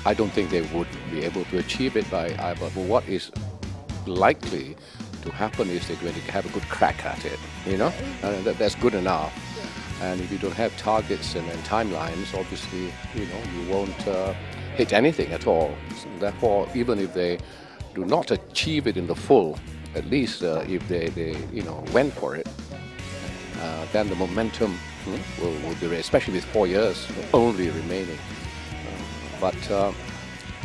I don't think they would be able to achieve it by but what is likely to happen is they're going to have a good crack at it, you know, and that's good enough. And if you don't have targets and timelines, obviously, you know, you won't hit anything at all. So therefore, even if they do not achieve it in the full, at least if they you know, went for it, then the momentum will be raised, especially with 4 years only remaining. But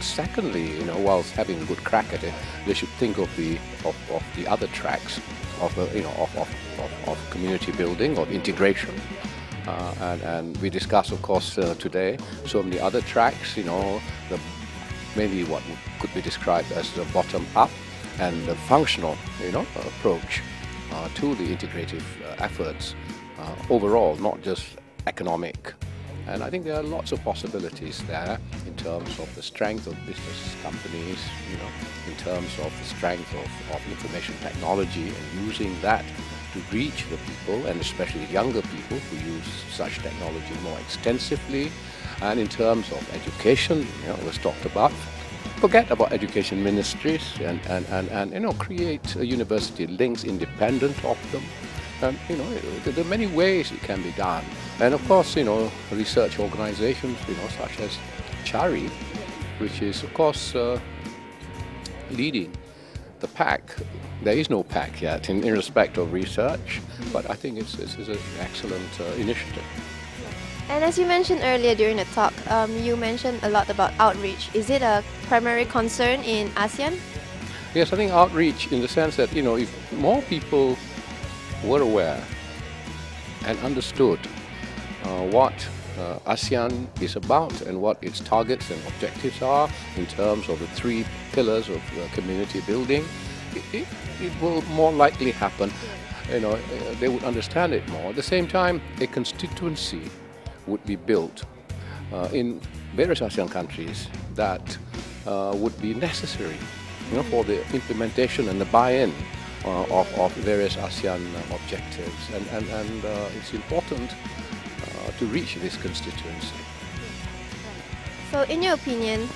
secondly, you know, whilst having a good crack at it, they should think of the other tracks of you know, of community building, of integration. And we discussed, of course, today so many other tracks, you know, maybe what could be described as the bottom-up and the functional, you know, approach to the integrative efforts overall, not just economic. And I think there are lots of possibilities there in terms of the strength of business companies, you know, in terms of the strength of information technology and using that to reach the people, and especially younger people who use such technology more extensively. And in terms of education, you know, was talked about. Forget about education ministries and you know, create university links independent of them. And you know, there are many ways it can be done. And of course, you know, research organizations, you know, such as CHARI, which is of course leading the pack. There is no pack yet in respect of research, but I think it's an excellent initiative. And as you mentioned earlier during the talk, you mentioned a lot about outreach. Is it a primary concern in ASEAN? Yes, I think outreach in the sense that, you know, if more people were aware and understood what ASEAN is about and what its targets and objectives are in terms of the 3 pillars of community building, it will more likely happen. You know, they would understand it more. At the same time, a constituency would be built in various ASEAN countries that would be necessary, you know, for the implementation and the buy-in of various ASEAN objectives, and it's important to reach this constituency. So in your opinion,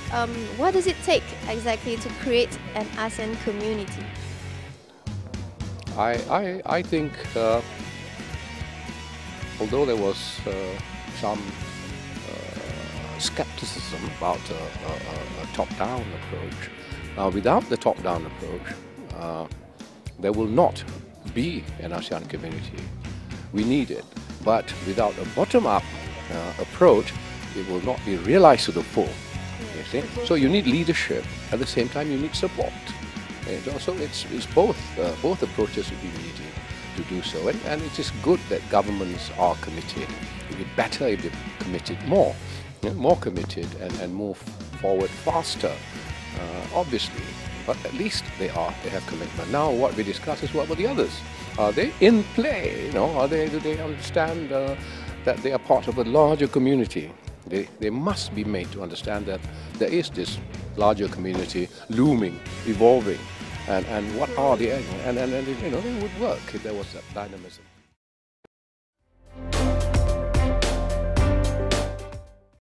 what does it take exactly to create an ASEAN community? I think although there was some skepticism about a top-down approach, without the top-down approach, there will not be an ASEAN community. We need it, but without a bottom-up approach, it will not be realized to the full. You see? So you need leadership. At the same time, you need support. So it's both approaches will be needed to do so. And it is good that governments are committed. It would be better if they committed more, you know, more committed and move forward faster, obviously. But at least they have commitment. Now what we discuss is what about the others? Are they in play? You know, do they understand that they are part of a larger community? They must be made to understand that there is this larger community looming, evolving, and what are the, and you know, they would work if there was that dynamism.